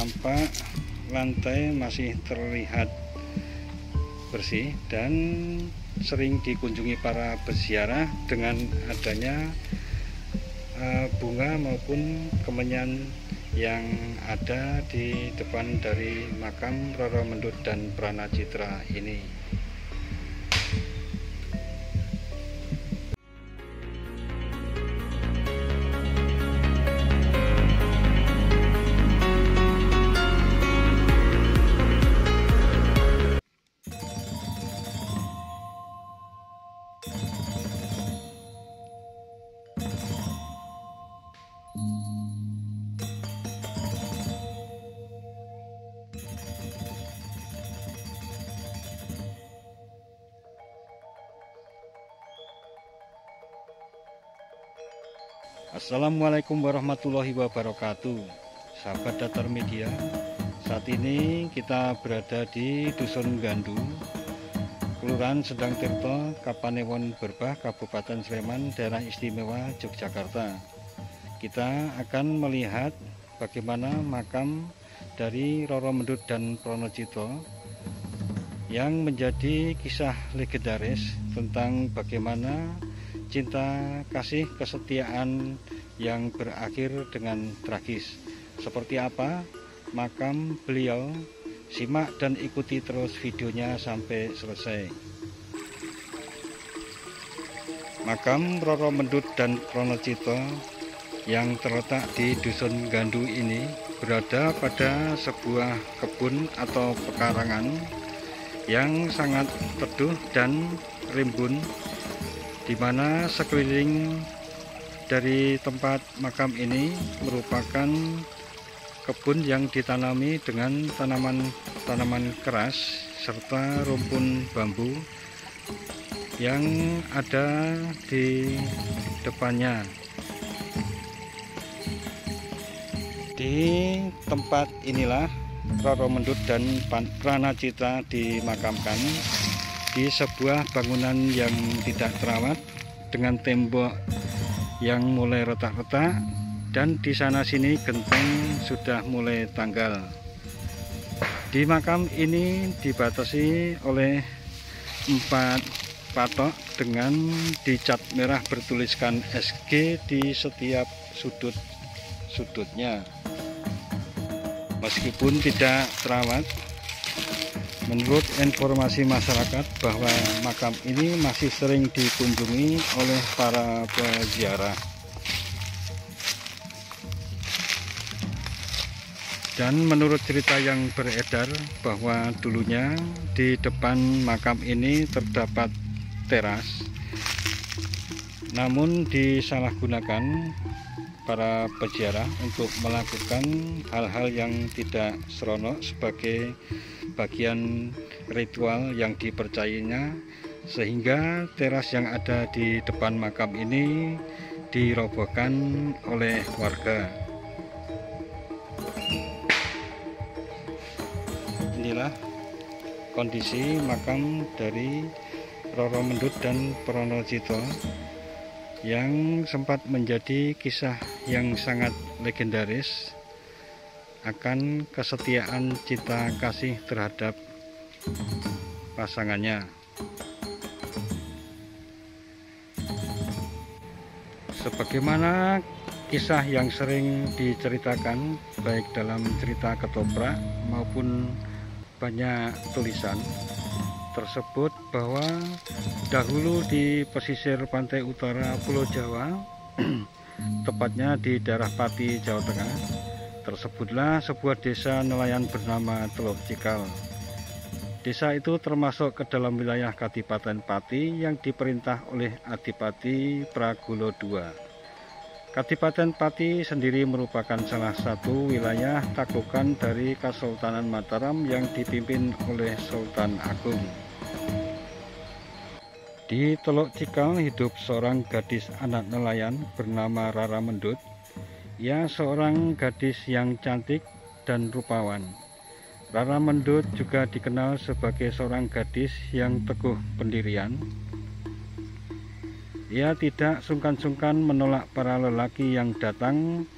nampak lantai masih terlihat bersih dan sering dikunjungi para peziarah dengan adanya bunga maupun kemenyan yang ada di depan dari makam Roro Mendut dan Pranacitra ini. Assalamualaikum warahmatullahi wabarakatuh, sahabat Datar Media. Saat ini kita berada di Dusun Gandu, Kelurahan Sendang Tirto, Kapanewon Berbah, Kabupaten Sleman, Daerah Istimewa Yogyakarta. Kita akan melihat bagaimana makam dari Roro Mendut dan Pranacitra yang menjadi kisah legendaris tentang bagaimana cinta kasih kesetiaan yang berakhir dengan tragis. Seperti apa makam beliau? Simak dan ikuti terus videonya sampai selesai. Makam Roro Mendut dan Pranacitra yang terletak di Dusun Gandu ini berada pada sebuah kebun atau pekarangan yang sangat teduh dan rimbun, di mana sekeliling dari tempat makam ini merupakan kebun yang ditanami dengan tanaman keras serta rumpun bambu yang ada di depannya. Di tempat inilah Roro Mendut dan Pranacitra dimakamkan, di sebuah bangunan yang tidak terawat dengan tembok yang mulai retak-retak, dan di sana sini genteng sudah mulai tanggal. Di makam ini dibatasi oleh 4 patok dengan dicat merah bertuliskan SG di setiap sudut-sudutnya. Meskipun tidak terawat, menurut informasi masyarakat bahwa makam ini masih sering dikunjungi oleh para peziarah. Dan menurut cerita yang beredar bahwa dulunya di depan makam ini terdapat teras, namun disalahgunakan para peziarah untuk melakukan hal-hal yang tidak seronok sebagai bagian ritual yang dipercayainya, sehingga teras yang ada di depan makam ini dirobohkan oleh warga. Inilah kondisi makam dari Roro Mendut dan Pranacitra yang sempat menjadi kisah yang sangat legendaris akan kesetiaan cinta kasih terhadap pasangannya. Sebagaimana kisah yang sering diceritakan baik dalam cerita ketoprak maupun banyak tulisan tersebut, bahwa dahulu di pesisir pantai utara Pulau Jawa, tepatnya di daerah Pati, Jawa Tengah, tersebutlah sebuah desa nelayan bernama Teluk Cikal. Desa itu termasuk ke dalam wilayah Kadipaten Pati yang diperintah oleh Adipati Pragulo II. Kadipaten Pati sendiri merupakan salah satu wilayah taklukan dari Kesultanan Mataram yang dipimpin oleh Sultan Agung. Di Teluk Cikal hidup seorang gadis anak nelayan bernama Rara Mendut. Ia seorang gadis yang cantik dan rupawan. Rara Mendut juga dikenal sebagai seorang gadis yang teguh pendirian. Ia tidak sungkan-sungkan menolak para lelaki yang datang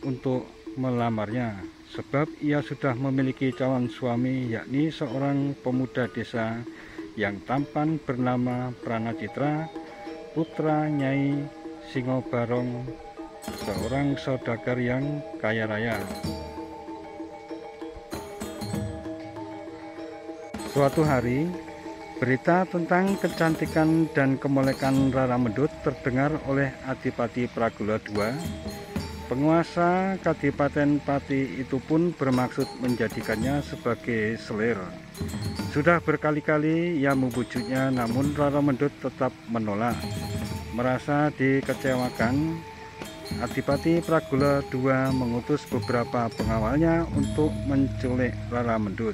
untuk melamarnya, sebab ia sudah memiliki calon suami, yakni seorang pemuda desa yang tampan bernama Pranacitra, putra Nyai Singobarong, seorang saudagar yang kaya raya. Suatu hari, berita tentang kecantikan dan kemolekan Rara Mendut terdengar oleh Adipati Pragula II. Penguasa Kadipaten Pati itu pun bermaksud menjadikannya sebagai selir. Sudah berkali-kali ia membujuknya, namun Rara Mendut tetap menolak. Merasa dikecewakan, Adipati Pragula II mengutus beberapa pengawalnya untuk menculik Rara Mendut.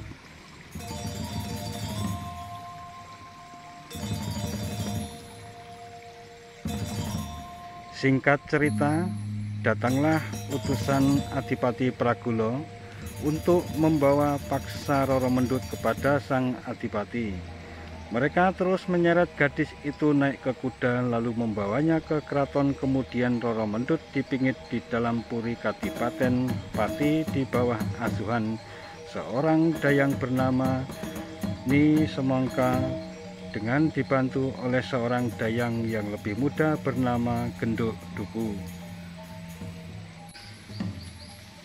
Singkat cerita, datanglah utusan Adipati Pragula untuk membawa paksa Rara Mendut kepada sang Adipati. Mereka terus menyeret gadis itu naik ke kuda lalu membawanya ke keraton. Kemudian Rara Mendut dipingit di dalam puri Kadipaten Pati di bawah asuhan seorang dayang bernama Ni Semangka, dengan dibantu oleh seorang dayang yang lebih muda bernama Genduk Duku.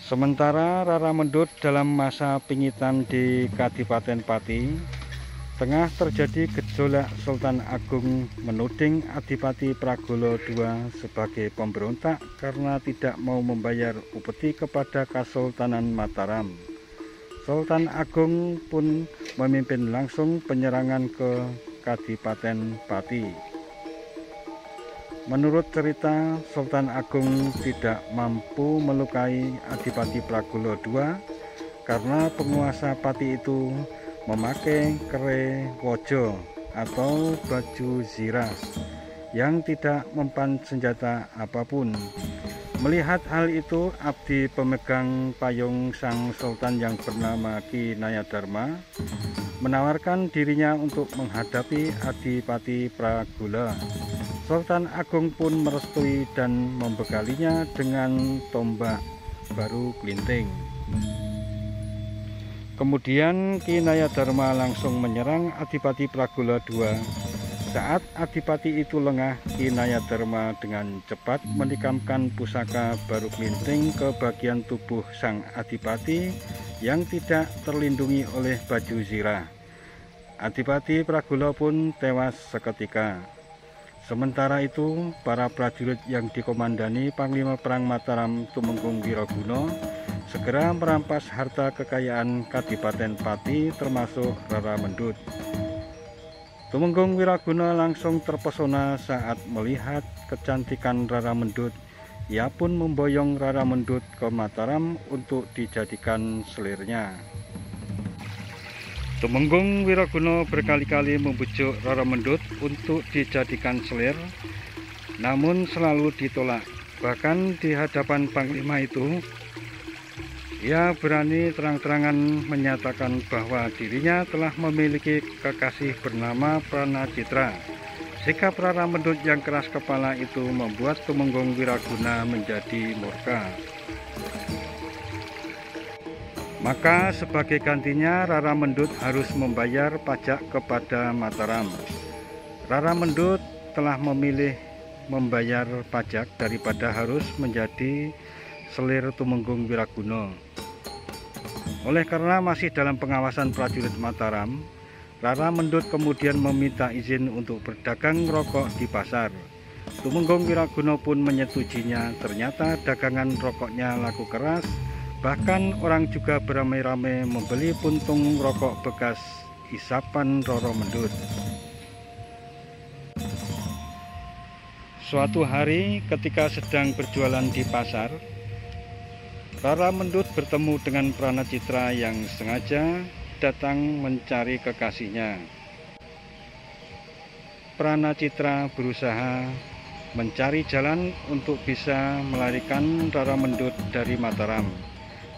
Sementara Rara Mendut dalam masa pingitan di Kadipaten Pati, tengah terjadi gejolak. Sultan Agung menuding Adipati Pragula II sebagai pemberontak karena tidak mau membayar upeti kepada Kesultanan Mataram. Sultan Agung pun memimpin langsung penyerangan ke Kadipaten Pati. Menurut cerita, Sultan Agung tidak mampu melukai Adipati Pragula II karena penguasa Pati itu memakai kere wojo atau baju zirah yang tidak mempan senjata apapun. Melihat hal itu, abdi pemegang payung sang sultan yang bernama Ki Nayadharma menawarkan dirinya untuk menghadapi Adipati Pragula. Sultan Agung pun merestui dan membekalinya dengan tombak baru Klinting. Kemudian Ki Nayadharma langsung menyerang Adipati Pragula II. Saat Adipati itu lengah, Ki Nayadharma dengan cepat menikamkan pusaka baru Klinting ke bagian tubuh sang Adipati yang tidak terlindungi oleh baju zirah. Adipati Pragula pun tewas seketika. Sementara itu, para prajurit yang dikomandani Panglima Perang Mataram Tumenggung Wiraguna segera merampas harta kekayaan Kadipaten Pati termasuk Rara Mendut. Tumenggung Wiraguna langsung terpesona saat melihat kecantikan Rara Mendut. Ia pun memboyong Rara Mendut ke Mataram untuk dijadikan selirnya. Tumenggung Wiraguna berkali-kali membujuk Rara Mendut untuk dijadikan selir, namun selalu ditolak. Bahkan di hadapan Panglima itu, ia berani terang-terangan menyatakan bahwa dirinya telah memiliki kekasih bernama Pranacitra. Sikap Rara Mendut yang keras kepala itu membuat Tumenggung Wiraguna menjadi murka. Maka sebagai gantinya Rara Mendut harus membayar pajak kepada Mataram. Rara Mendut telah memilih membayar pajak daripada harus menjadi selir Tumenggung Wiraguna. Oleh karena masih dalam pengawasan prajurit Mataram, Rara Mendut kemudian meminta izin untuk berdagang rokok di pasar. Tumenggung Wiraguna pun menyetujuinya. Ternyata dagangan rokoknya laku keras, bahkan orang juga beramai-ramai membeli puntung rokok bekas isapan Rara Mendut. Suatu hari ketika sedang berjualan di pasar, Rara Mendut bertemu dengan Pranacitra yang sengaja datang mencari kekasihnya. Pranacitra berusaha mencari jalan untuk bisa melarikan Rara Mendut dari Mataram.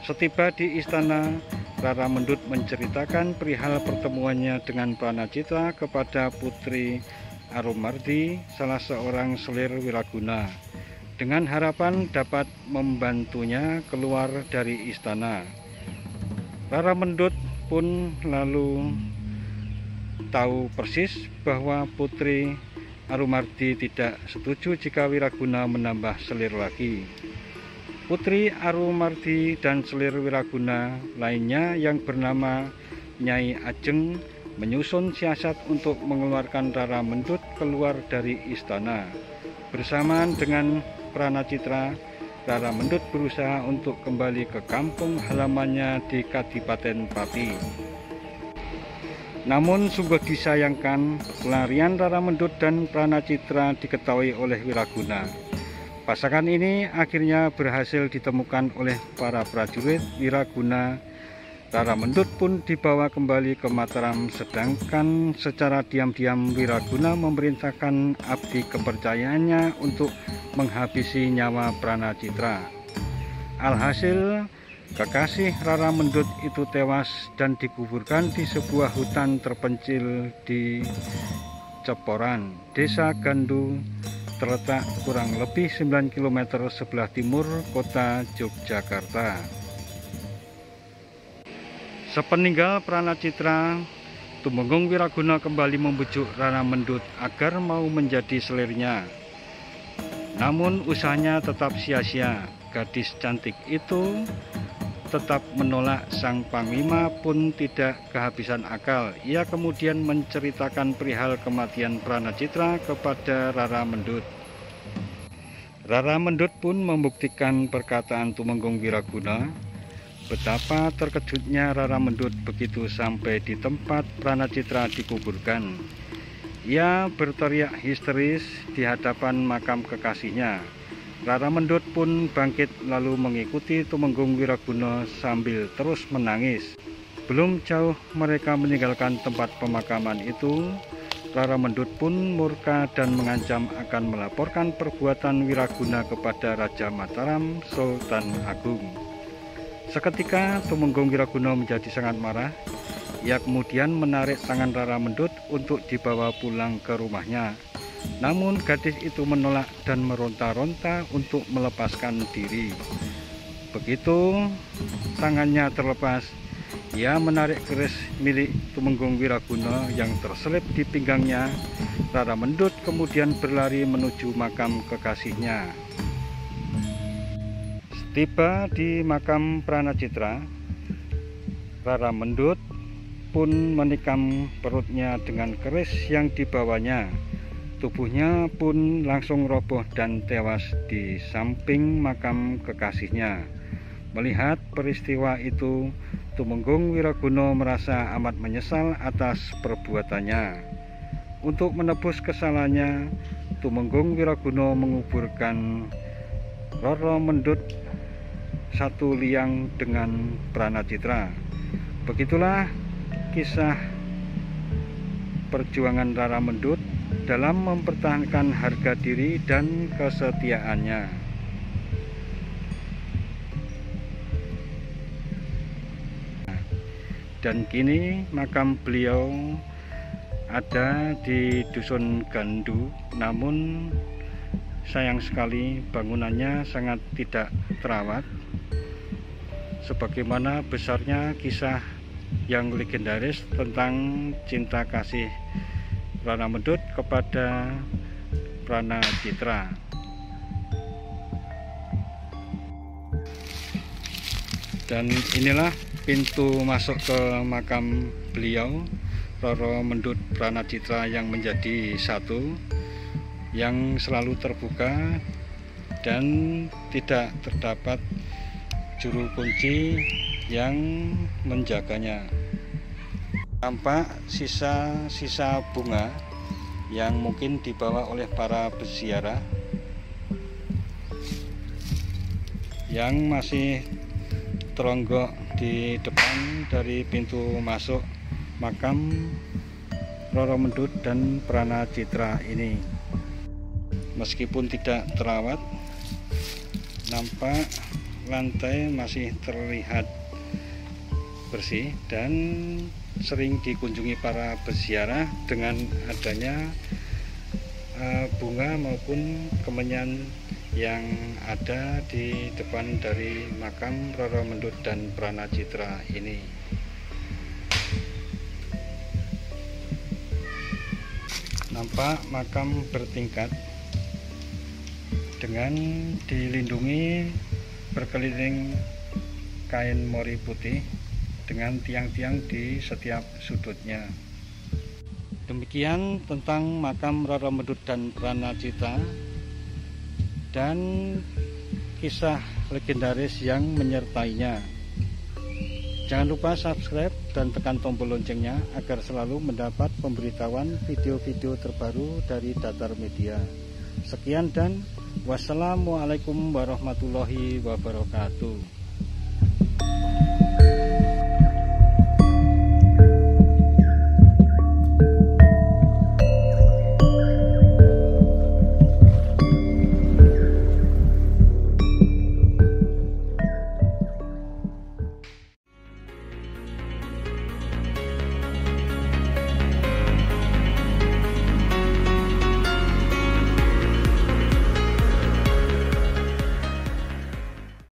Setiba di istana, Rara Mendut menceritakan perihal pertemuannya dengan Pranacitra kepada Putri Arumardi, salah seorang selir Wiraguna, dengan harapan dapat membantunya keluar dari istana. Rara Mendut pun lalu tahu persis bahwa Putri Arumardi tidak setuju jika Wiraguna menambah selir lagi. Putri Arumardi dan selir Wiraguna lainnya yang bernama Nyai Ajeng menyusun siasat untuk mengeluarkan Rara Mendut keluar dari istana. Bersamaan dengan Pranacitra, Rara Mendut berusaha untuk kembali ke kampung halamannya di Kadipaten Pati. Namun sungguh disayangkan, pelarian Rara Mendut dan Pranacitra diketahui oleh Wiraguna. Pasangan ini akhirnya berhasil ditemukan oleh para prajurit Wiraguna. Rara Mendut pun dibawa kembali ke Mataram, sedangkan secara diam-diam Wiraguna memerintahkan abdi kepercayaannya untuk menghabisi nyawa Pranacitra. Alhasil, kekasih Rara Mendut itu tewas dan dikuburkan di sebuah hutan terpencil di Ceporan, Desa Gandu, terletak kurang lebih 9 km sebelah timur kota Yogyakarta. Sepeninggal Pranacitra, Tumenggung Wiraguna kembali membujuk Rara Mendut agar mau menjadi selirnya. Namun usahanya tetap sia-sia. Gadis cantik itu tetap menolak. Sang Panglima pun tidak kehabisan akal. Ia kemudian menceritakan perihal kematian Pranacitra kepada Rara Mendut. Rara Mendut pun membuktikan perkataan Tumenggung Wiraguna. Betapa terkejutnya Rara Mendut begitu sampai di tempat Pranacitra dikuburkan. Ia berteriak histeris di hadapan makam kekasihnya. Rara Mendut pun bangkit lalu mengikuti Tumenggung Wiraguna sambil terus menangis. Belum jauh mereka meninggalkan tempat pemakaman itu, Rara Mendut pun murka dan mengancam akan melaporkan perbuatan Wiraguna kepada Raja Mataram, Sultan Agung. Seketika Tumenggung Wiraguna menjadi sangat marah. Ia kemudian menarik tangan Rara Mendut untuk dibawa pulang ke rumahnya. Namun gadis itu menolak dan meronta-ronta untuk melepaskan diri. Begitu tangannya terlepas, ia menarik keris milik Tumenggung Wiraguna yang terselip di pinggangnya. Rara Mendut kemudian berlari menuju makam kekasihnya. Tiba di makam Pranacitra, Rara Mendut pun menikam perutnya dengan keris yang dibawanya. Tubuhnya pun langsung roboh dan tewas di samping makam kekasihnya. Melihat peristiwa itu, Tumenggung Wiraguna merasa amat menyesal atas perbuatannya. Untuk menebus kesalahannya, Tumenggung Wiraguna menguburkan Rara Mendut satu liang dengan Pranacitra. Begitulah kisah perjuangan Rara Mendut dalam mempertahankan harga diri dan kesetiaannya. Dan kini makam beliau ada di Dusun Gandu, namun sayang sekali bangunannya sangat tidak terawat. Sebagaimana besarnya kisah yang legendaris tentang cinta kasih Rara Mendut kepada Pranacitra. Dan inilah pintu masuk ke makam beliau, Rara Mendut Pranacitra, yang menjadi satu, yang selalu terbuka dan tidak terdapat juru kunci yang menjaganya. Tampak sisa-sisa bunga yang mungkin dibawa oleh para peziarah yang masih teronggok di depan dari pintu masuk makam Rara Mendut dan Pranacitra ini. Meskipun tidak terawat, nampak lantai masih terlihat bersih dan sering dikunjungi para peziarah dengan adanya bunga maupun kemenyan yang ada di depan dari makam Roro Mendut dan Pranacitra ini. Nampak makam bertingkat dengan dilindungi berkeliling kain mori putih dengan tiang-tiang di setiap sudutnya. Demikian tentang makam Roro Mendut dan Pranacitra dan kisah legendaris yang menyertainya. Jangan lupa subscribe dan tekan tombol loncengnya agar selalu mendapat pemberitahuan video-video terbaru dari Datar Media. Sekian dan wassalamualaikum warahmatullahi wabarakatuh.